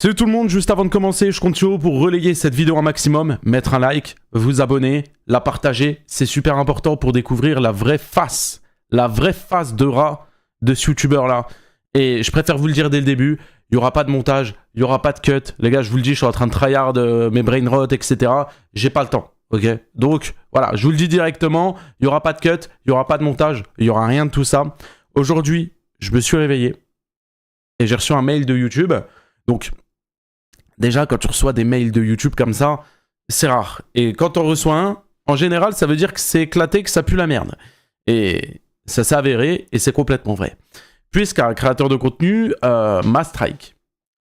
Salut tout le monde, juste avant de commencer, je compte sur vous pour relayer cette vidéo un maximum, mettre un like, vous abonner, la partager, c'est super important pour découvrir la vraie face de rat de ce youtubeur là. Et je préfère vous le dire dès le début, il n'y aura pas de montage, il n'y aura pas de cut. Les gars, je vous le dis, je suis en train de tryhard mes brain rot, etc. J'ai pas le temps, ok? Donc voilà, je vous le dis directement, il n'y aura pas de cut, il n'y aura pas de montage, il n'y aura rien de tout ça. Aujourd'hui, je me suis réveillé et j'ai reçu un mail de YouTube. Donc déjà, quand tu reçois des mails de YouTube comme ça, c'est rare. Et quand on reçoit un, en général, ça veut dire que c'est éclaté, que ça pue la merde. Et ça s'est avéré, et c'est complètement vrai. Puisqu'un créateur de contenu m'a strike.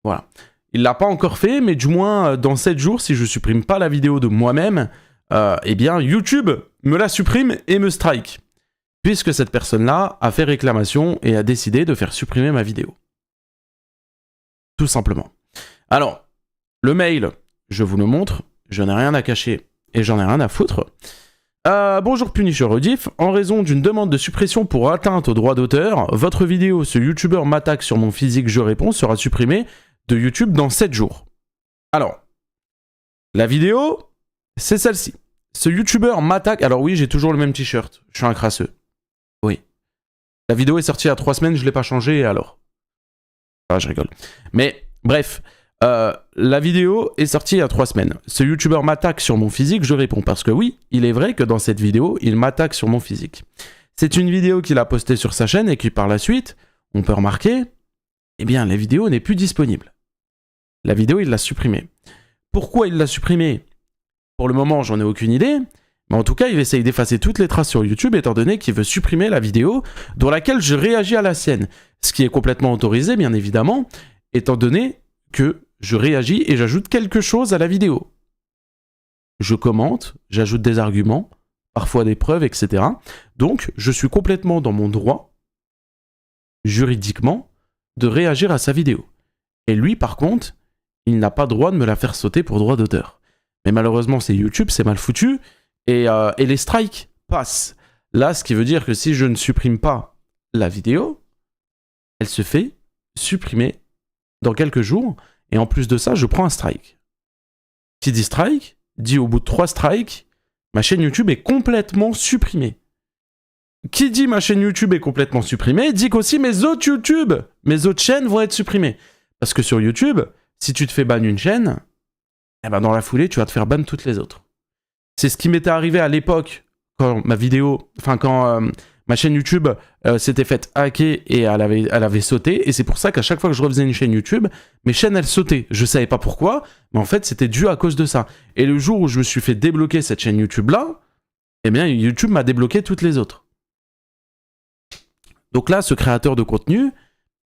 Voilà. Il ne l'a pas encore fait, mais du moins, dans 7 jours, si je ne supprime pas la vidéo de moi-même, eh bien, YouTube me la supprime et me strike. Puisque cette personne-là a fait réclamation et a décidé de faire supprimer ma vidéo. Tout simplement. Alors, le mail, je vous le montre, je n'ai rien à cacher et j'en ai rien à foutre. Bonjour Punisher Rediff, en raison d'une demande de suppression pour atteinte aux droits d'auteur, votre vidéo « Ce youtubeur m'attaque sur mon physique, je réponds » sera supprimée de YouTube dans 7 jours. Alors, la vidéo, c'est celle-ci. Ce youtubeur m'attaque... Alors oui, j'ai toujours le même t-shirt, je suis un crasseux. Oui. La vidéo est sortie il y a 3 semaines, je ne l'ai pas changée, et alors? Ah, je rigole. Mais, bref... la vidéo est sortie il y a 3 semaines. Ce youtubeur m'attaque sur mon physique, je réponds. Parce que oui, il est vrai que dans cette vidéo, il m'attaque sur mon physique. C'est une vidéo qu'il a postée sur sa chaîne et qui par la suite, on peut remarquer, eh bien la vidéo n'est plus disponible. La vidéo, il l'a supprimée. Pourquoi il l'a supprimée? Pour le moment, j'en ai aucune idée. Mais en tout cas, il essaye d'effacer toutes les traces sur YouTube étant donné qu'il veut supprimer la vidéo dans laquelle je réagis à la sienne. Ce qui est complètement autorisé, bien évidemment, étant donné que je réagis et j'ajoute quelque chose à la vidéo. Je commente, j'ajoute des arguments, parfois des preuves, etc. Donc, je suis complètement dans mon droit, juridiquement, de réagir à sa vidéo. Et lui, par contre, il n'a pas droit de me la faire sauter pour droit d'auteur. Mais malheureusement, c'est YouTube, c'est mal foutu, et les strikes passent. Là, ce qui veut dire que si je ne supprime pas la vidéo, elle se fait supprimer dans quelques jours, et en plus de ça, je prends un strike. Qui dit strike, dit au bout de 3 strikes, ma chaîne YouTube est complètement supprimée. Qui dit ma chaîne YouTube est complètement supprimée, dit qu'aussi mes autres YouTube, mes autres chaînes vont être supprimées. Parce que sur YouTube, si tu te fais ban une chaîne, eh ben dans la foulée, tu vas te faire ban toutes les autres. C'est ce qui m'était arrivé à l'époque, quand ma vidéo, enfin quand... ma chaîne YouTube s'était faite hacker et elle avait sauté. Et c'est pour ça qu'à chaque fois que je refaisais une chaîne YouTube, mes chaînes, elles sautaient. Je savais pas pourquoi, mais en fait, c'était dû à cause de ça. Et le jour où je me suis fait débloquer cette chaîne YouTube-là, eh bien, YouTube m'a débloqué toutes les autres. Donc là, ce créateur de contenu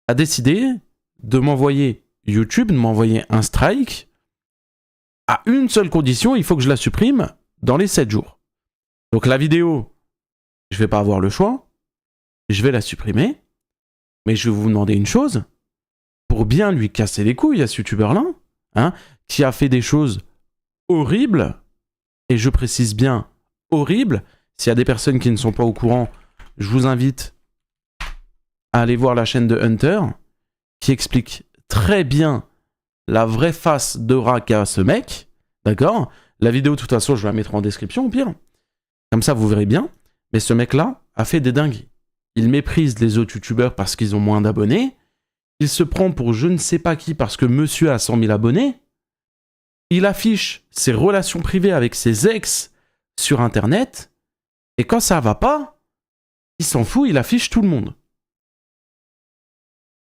a décidé de m'envoyer YouTube, de m'envoyer un strike à une seule condition, il faut que je la supprime dans les 7 jours. Donc la vidéo... je vais pas avoir le choix, je vais la supprimer, mais je vais vous demander une chose, pour bien lui casser les couilles à ce youtubeur-là, hein, qui a fait des choses horribles, et je précise bien horribles, s'il y a des personnes qui ne sont pas au courant, je vous invite à aller voir la chaîne de Hunter, qui explique très bien la vraie face de rat qu'a ce mec, d'accord? La vidéo, de toute façon, je vais la mettre en description, au pire. Comme ça, vous verrez bien. Mais ce mec-là a fait des dingueries. Il méprise les autres youtubeurs parce qu'ils ont moins d'abonnés. Il se prend pour je ne sais pas qui parce que monsieur a 100 000 abonnés. Il affiche ses relations privées avec ses ex sur Internet. Et quand ça va pas, il s'en fout, il affiche tout le monde.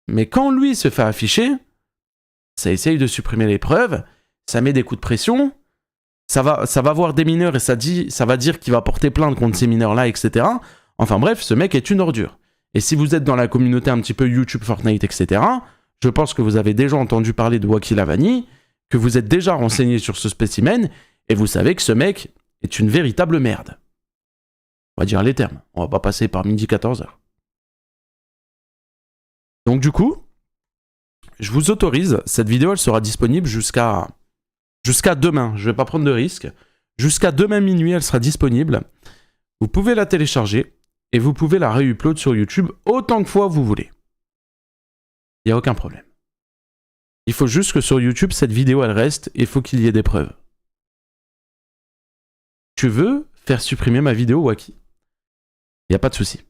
Mais quand lui se fait afficher, ça essaye de supprimer les preuves, ça met des coups de pression... Ça va voir des mineurs et ça va dire qu'il va porter plainte contre ces mineurs-là, etc. Enfin bref, ce mec est une ordure. Et si vous êtes dans la communauté un petit peu YouTube, Fortnite, etc., je pense que vous avez déjà entendu parler de Wacky Lavani, que vous êtes déjà renseigné sur ce spécimen, et vous savez que ce mec est une véritable merde. On va dire les termes. On va pas passer par midi 14h. Donc du coup, je vous autorise, cette vidéo elle sera disponible jusqu'à demain, je ne vais pas prendre de risque. Jusqu'à demain minuit, elle sera disponible. Vous pouvez la télécharger et vous pouvez la réupload sur YouTube autant de fois vous voulez. Il n'y a aucun problème. Il faut juste que sur YouTube, cette vidéo, elle reste et il faut qu'il y ait des preuves. Tu veux faire supprimer ma vidéo, Wacky? Il n'y a pas de souci.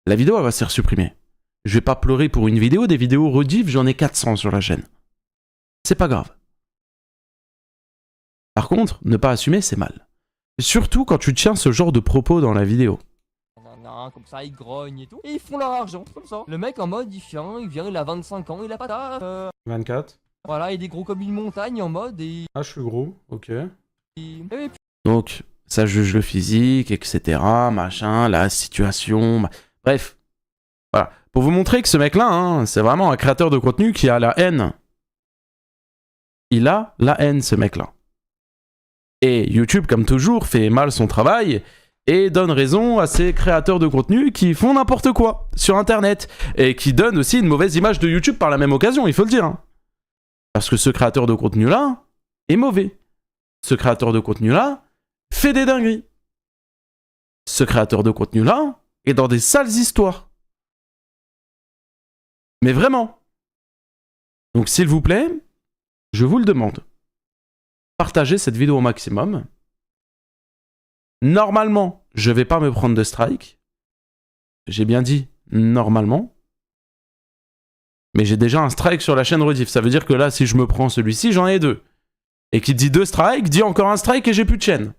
La vidéo, elle va se faire supprimer. Je vais pas pleurer pour une vidéo. Des vidéos rediff, j'en ai 400 sur la chaîne. C'est pas grave. Par contre, ne pas assumer, c'est mal. Surtout quand tu tiens ce genre de propos dans la vidéo. Comme ça, ils grognent et tout. Et ils font leur argent, comme ça. Le mec en mode, il a 25 ans, il a pas taf. 24. Voilà, il est gros comme une montagne en mode et... Ah, je suis gros, ok. Et... Donc, ça juge le physique, etc. Machin, la situation... Bref. Voilà. Pour vous montrer que ce mec-là, hein, c'est vraiment un créateur de contenu qui a la haine. Il a la haine, ce mec-là. Et YouTube, comme toujours, fait mal son travail et donne raison à ces créateurs de contenu qui font n'importe quoi sur Internet et qui donnent aussi une mauvaise image de YouTube par la même occasion, il faut le dire. Hein. Parce que ce créateur de contenu-là est mauvais. Ce créateur de contenu-là fait des dingueries. Ce créateur de contenu-là est dans des sales histoires. Mais vraiment. Donc s'il vous plaît, je vous le demande. Partagez cette vidéo au maximum. Normalement, je vais pas me prendre de strike. J'ai bien dit normalement. Mais j'ai déjà un strike sur la chaîne rediff. Ça veut dire que là, si je me prends celui-ci, j'en ai 2. Et qui dit 2 strikes, dit encore un strike et j'ai plus de chaîne.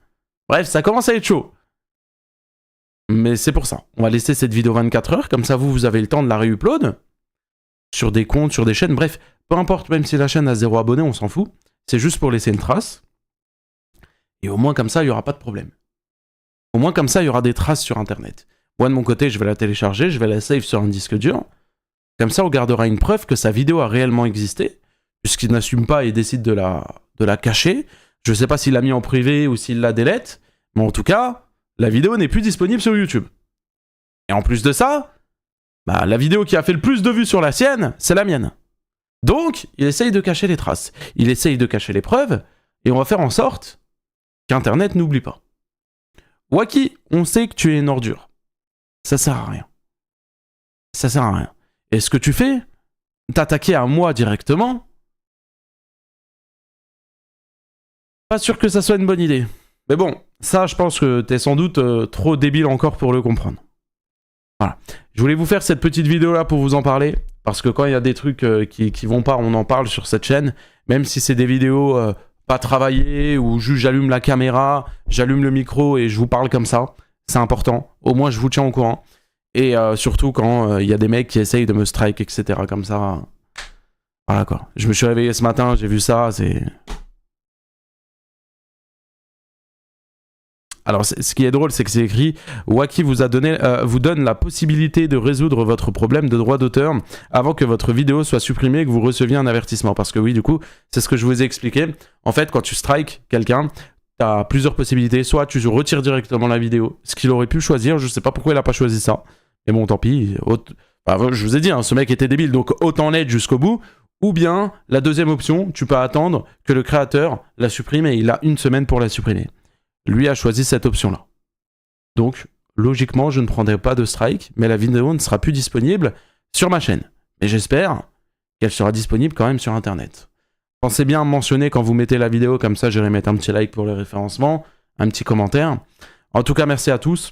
Bref, ça commence à être chaud. Mais c'est pour ça. On va laisser cette vidéo 24 heures. Comme ça, vous avez le temps de la réupload. Sur des comptes, sur des chaînes. Bref, peu importe, même si la chaîne a 0 abonnés, on s'en fout. C'est juste pour laisser une trace. Et au moins comme ça, il n'y aura pas de problème. Au moins comme ça, il y aura des traces sur Internet. Moi, de mon côté, je vais la télécharger, je vais la save sur un disque dur. Comme ça, on gardera une preuve que sa vidéo a réellement existé, puisqu'il n'assume pas et décide de la cacher. Je ne sais pas s'il l'a mis en privé ou s'il la délète, mais en tout cas, la vidéo n'est plus disponible sur YouTube. Et en plus de ça, bah, la vidéo qui a fait le plus de vues sur la sienne, c'est la mienne. Donc, il essaye de cacher les traces, il essaye de cacher les preuves, et on va faire en sorte qu'Internet n'oublie pas. Wacky, on sait que tu es une ordure. Ça sert à rien. Ça sert à rien. Et ce que tu fais, t'attaquer à moi directement, pas sûr que ça soit une bonne idée. Mais bon, ça, je pense que t'es sans doute trop débile encore pour le comprendre. Voilà. Je voulais vous faire cette petite vidéo là pour vous en parler, parce que quand il y a des trucs qui vont pas, on en parle sur cette chaîne, même si c'est des vidéos pas travaillées, où juste j'allume la caméra, j'allume le micro et je vous parle comme ça, c'est important, au moins je vous tiens au courant, et surtout quand il y a des mecs qui essayent de me strike, etc. comme ça, voilà quoi. Je me suis réveillé ce matin, j'ai vu ça, c'est... Alors, ce qui est drôle, c'est que c'est écrit « Wacky vous donne la possibilité de résoudre votre problème de droit d'auteur avant que votre vidéo soit supprimée et que vous receviez un avertissement. » Parce que oui, du coup, c'est ce que je vous ai expliqué. En fait, quand tu strikes quelqu'un, tu as plusieurs possibilités. Soit tu retires directement la vidéo, ce qu'il aurait pu choisir. Je sais pas pourquoi il a pas choisi ça. Mais bon, tant pis. Enfin, je vous ai dit, hein, ce mec était débile, donc autant l'être jusqu'au bout. Ou bien, la deuxième option, tu peux attendre que le créateur la supprime et il a 1 semaine pour la supprimer. Lui a choisi cette option-là. Donc, logiquement, je ne prendrai pas de strike, mais la vidéo ne sera plus disponible sur ma chaîne. Mais j'espère qu'elle sera disponible quand même sur Internet. Pensez bien à me mentionner quand vous mettez la vidéo, comme ça j'irai mettre un petit like pour le référencement, un petit commentaire. En tout cas, merci à tous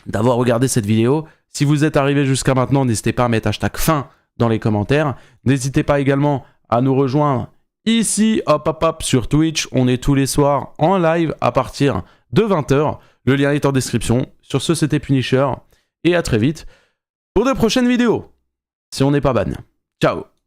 d'avoir regardé cette vidéo. Si vous êtes arrivé jusqu'à maintenant, n'hésitez pas à mettre hashtag fin dans les commentaires. N'hésitez pas également à nous rejoindre ici, hop, sur Twitch. On est tous les soirs en live à partir de 20 h. Le lien est en description. Sur ce, c'était Punisher. Et à très vite pour de prochaines vidéos. Si on n'est pas ban. Ciao.